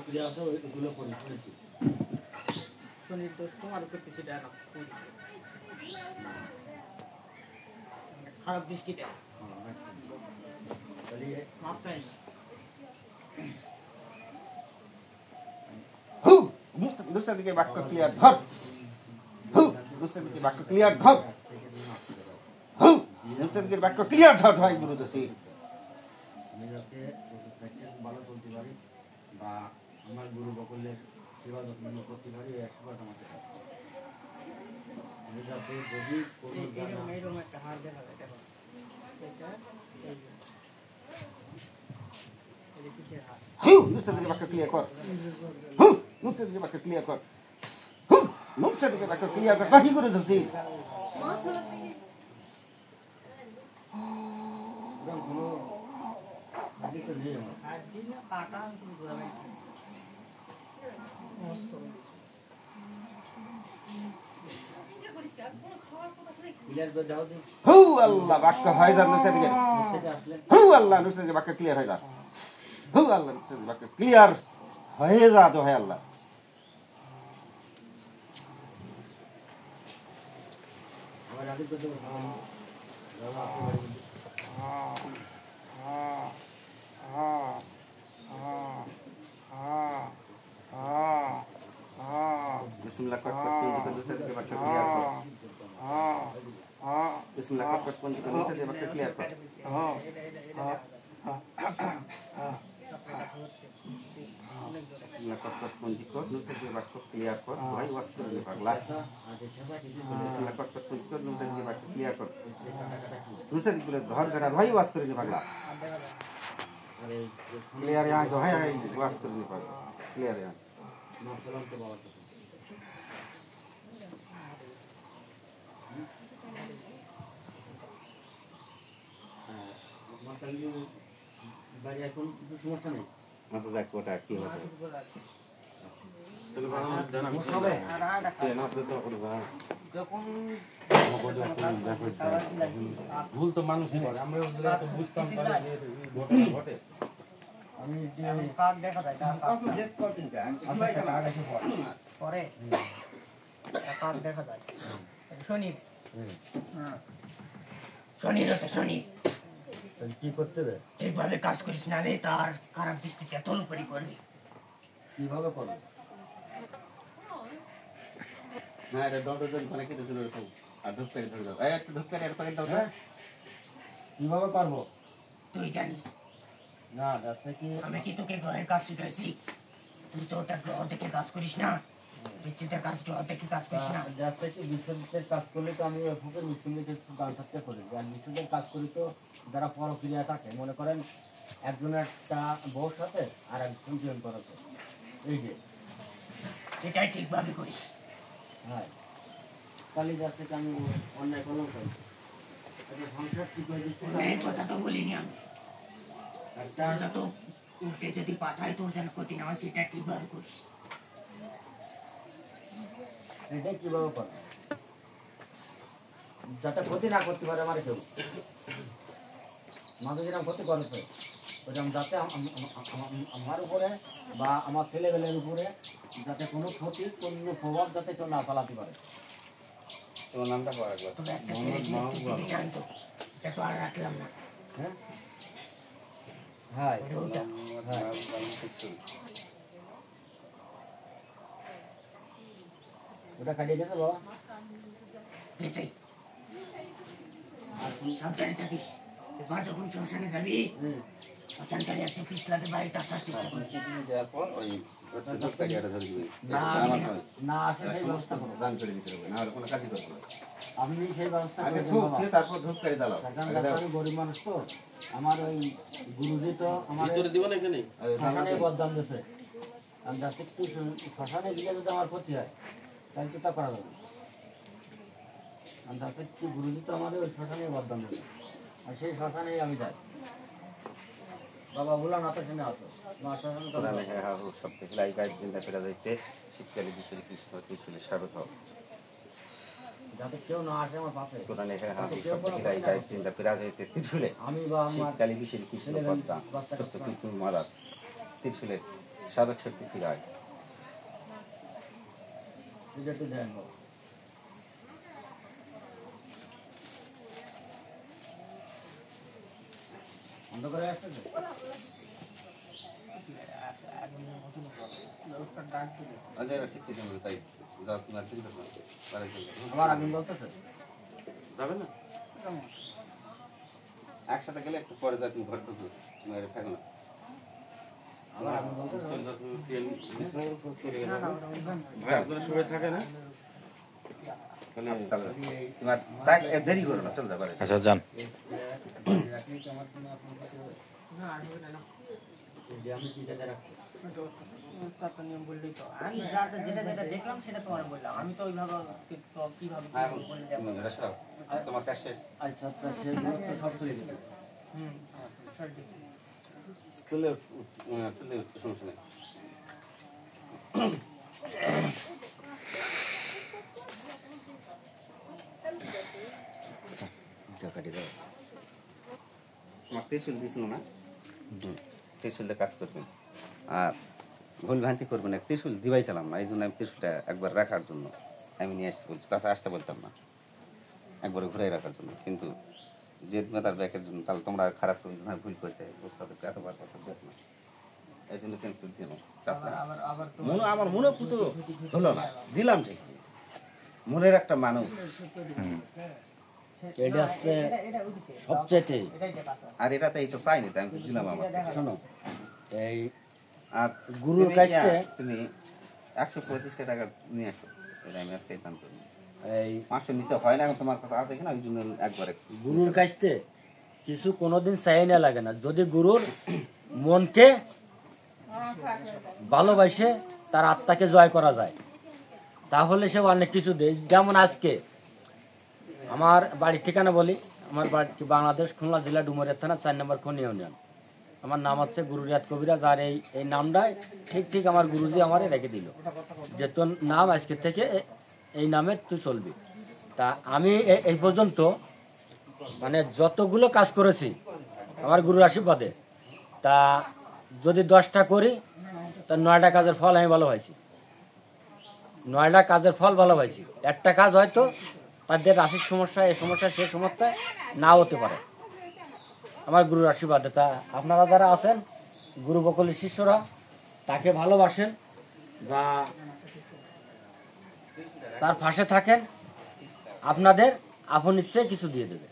ক্রিয়া আছে ওইগুলো করি শুনেছি শনির দোষ তোমার উপর কিছুটা খারাপ দৃষ্টিতে মাপ চাই না दूसरे दिखे बात को क्लियर धर दूसरे दिखे बात को क्लियर धर दूसरे दिखे बात को क्लियर धर भाई गुरु दोषी আমি যাতে প্র্যাকটিস ভালো করতে পারি বা আমার গুরু বকলের সেবা যত্ন করতে পারি এই আশীর্বাদ আমাকে আমি যাতে যদি কোনো এইরকম একটা হার দেখা যায় দেখো এটা এই কিসের হার दूसरे दिखे बात को क्लियर कर दूसरे दिखे बात को क्लियर कर दूसरे दिखे बात को क्लियर कर भाई गुरु दोषी কোনো আগে তো নেই আমার আর দিন কাটা ঘুরাবে মস্ত ক্লিয়ার করে দাও দিন अल्लाह बात को है जा दूसरे दिखे থেকে আসলে अल्लाह दूसरे दिखे बात को क्लियर है जा अल्लाह दूसरे दिखे बात को क्लियर है जा तो है अल्लाह আমার আগে তো দাদা আছে বাড়ি बिस्मिल्लाह कट कट पूंजी को दूसरे दिखे बात को क्लियर कर बिस्मिल्लाह कट कट पूंजी को दूसरे दिखे बात को क्लियर कर बिस्मिल्लाह कट कट पूंजी को दूसरे दिखे बात को क्लियर कर भाई वास कर ले पगला बिस्मिल्लाह कट कट पूंजी को दूसरे दिखे बात को क्लियर कर दूसरे दिखे धर गड़ा भाई वास कर ले पगला क्लियर यहाँ जो है वास कर ले पगला क्लियर यहाँ মাসালাম তো বাবা তো আমার তাহলে বাড়ি এখন সমস্যা নেই আচ্ছা দেখ ওটা কি হয়েছে যখন ভুল তো মানুষই করে আমরা এত বুঝতাম ঘটে আমি কাক দেখা যায় পরে কাক দেখা যায় শনির শনির ওটা শনির কি করতে হবে ঠিকভাবে কাজ করিস না রে তার খারাপ দৃষ্টিতে তোর উপরই পড়বি কিভাবে করবে না এটা ডজন মানে কি দিছিল এরকম আর ধূপ করে ধরে দাও এই একটু ধূপ করে এর করে দাও না কিভাবে করবো তুই জানিস না যাচ্ছে কি আমি কি তোকে গ্রহের কাজ শিখাইছি তুই তো ওটা গ্রহ দেখে কাজ করিস না বিচ্ছিতের কাজ গ্রহ দেখে কাজ করিস না যাচ্ছে কি বিশ্বজিতের কাজ করলে তো আমি ফুকের বিশ্বজিতের গান থাকতে করি আর বিশ্বজিতের কাজ করি তো যারা পরক্রিয়া থাকে মনে করেন একজনের একটা বউর সাথে আর একজন প্রেম করাতে এই যে সেটাই ঠিকভাবে করিস হ্যাঁ তাহলে যাচ্ছে কি আমি অন্যায় করলাম কেন এটা সংসার ঠিক হয়ে দিচ্ছে না এই কথা তো বলিনি আমি একটা যত উল্টে যদি পাঠায় তোর যেন ক্ষতি না হয় সেটা ঠিকভাবে করিস এটাই কিভাবে করে যাতে ক্ষতি না করতে পারে আমার কেউ মাঝে যেরকম ক্ষতি করেছে ওইরকম যাতে আমার উপরে বা আমার ছেলেবেলের উপরে যাতে কোনো ক্ষতি কোনো প্রভাব যাতে কেউ না চালাতে পারে তোমার নামটা পড়া একবার তবে একটা ছেলে কি জানতো এটা তো আর রাখলাম না হ্যাঁ হ্যাঁ ওটা ওটা কাটিয়ে গেছে বাবা গেছে আর তুই সাবধানে থাকিস এবার যখন শ্মশানে যাবি শ্মশানকারী একটা পিছলাতে বাড়িতে আসার চেষ্টা করবি দেওয়ার পর ওই ধূপ কাটিয়াটা ধরে দিবি না আমার নয় না আসে সেই ব্যবস্থা করো দান করে দিতে হবে না হলে কোনো কাজই করবে না আপনি সেই ব্যবস্থা আগে করে ধূপ দিন দিয়ে তারপর ধূপ করে জ্বালাও আমি গরিব মানুষ তো আমার ওই গুরুজি তো আমার ভিতরে দিব না এখানে শ্মশানে বদদান দিয়েছে আমি যাতে একটু শ্মশানে গিয়ে যদি আমার ক্ষতি হয় তাহলে তো তা করা যাবে আমি যাতে একটু গুরুজি তো আমাদের ওই শ্মশানে বদদান দেবে আর সেই শ্মশানেই আমি যাই বাবা বললাম না তো শুনে আসো মা শ্মশানে তো কোরআনে হ্যাঁ সব থেকে লাই গাইড চিন্তা করে যাইতে শীতকালে বিশ্বজি কৃষ্ণ ত্রিশূলের স্বাগত যাতে কেউ না আসে আমার পাশে কোরআনে হ্যাঁ সব থেকে লাই গাইড চিন্তা করে যাইতে ত্রিশূলে আমি বা আমার শীতকালে বিশ্বজি কৃষ্ণ পদ্মা সত্য কীর্তন মারা ত্রিশূলের সাবেক শক্তি ফিরে হয়। এটা একটু দেন বাবা। অন্ধকারে আসছে তো? আজ এবার ঠিক করে দেবো, তাই যাও তুমি আর চিন্তা করো না। বাড়ি চলে যাও। আমার আগুন জ্বলতেছে। যাবে না? একসাথে গেলে একটু পরে যাও, তুমি ঘরে ঢুকো, তুমি আর থাকো না। আমার আগুন জ্বলতেছে। তেল চলে গেল। ভালো করে শুয়ে থাকে না? তাহলে আচ্ছা, তাহলে তোমার তাই দেরি করো না, চলে যাও বাড়ি। আচ্ছা যান। রাখলেই কি আমার কোনো আপনার কাছে হবে? এই যে আমি কি জায়গায় রাখবো? নিয়ম বললেই তো আমি যেটা যেটা দেখলাম সেটা তোমার বললাম, আমি তো ওইভাবে কিভাবে এখন তুমি রেস্ট নাও। তোমার কাজ শেষ। আচ্ছা আচ্ছা সেগুলো তো সব তুলে দিবে। তুলে তুলে সমস্যা নেই। তোমার ত্রিশুল দিছিল না? ত্রিশুলটা কাজ করবেন আর ভুল ভ্রান্তি করবেন না। ত্রিশুল দিবাই ছিলাম না, এই জন্য আমি ত্রিশুলটা একবার রাখার জন্য আমি নিয়ে আসতে বলছি, তাছাড়া আসতে বলতাম না, একবারে ঘুরে রাখার জন্য। কিন্তু যে তার ব্যাকের জন্য তাহলে তোমরা খারাপ করে ভুল করতে ওস্তাদকে এতবার কথা দিয়েছ না, এই জন্য কিন্তু দিল। তাছাড়া মনে আমার মনে পুতো হলো না, দিলাম ঠিক মনের একটা মানুষ। এটা হচ্ছে সবচেয়ে আর এটাতে এই তো চাইনি, তাই আমি তো দিলাম আমার। শোনো এই আর গুরুর তুমি কাছে তুমি 125 টাকা নিয়ে আসো, এটা আমি আজকে দান করি। এই 500 নিচে হয় না, এখন তোমার কথা আছে কিনা ওই জন্য একবারে গুরুর কাছে কিছু কোনোদিন চাই না লাগে না। যদি গুরুর মনকে ভালোবাসে তার আত্মাকে জয় করা যায় তাহলে সে অনেক কিছু দেয়। যেমন আজকে আমার বাড়ির ঠিকানা বলি, আমার বাড়ি বাংলাদেশ খুলনা জেলা ডুমুরিয়া থানা 4 নম্বর খনি ইউনিয়ন। আমার নাম হচ্ছে গুরু রিয়াদ কবিরাজ। আর এই নামটাই ঠিক আমার গুরুজি আমারে রেখে দিল যে তোর নাম আজকে থেকে এই নামে তুই চলবি। তা আমি এই পর্যন্ত মানে যতগুলো কাজ করেছি আমার গুরুর আশীর্বাদে, তা যদি 10টা করি তা 9টা কাজের ফল আমি ভালো পাইছি। 9টা কাজের ফল ভালো পাইছি। একটা কাজ হয়তো তাদের রাশির সমস্যা, এই সমস্যা সেই সমস্যায় না হতে পারে আমার গুরুর আশীর্বাদে। তা আপনারা যারা আছেন গুরু বকুলের শিষ্যরা তাকে ভালোবাসেন বা তার পাশে থাকেন, আপনাদের আপন ইচ্ছে কিছু দিয়ে দেবে।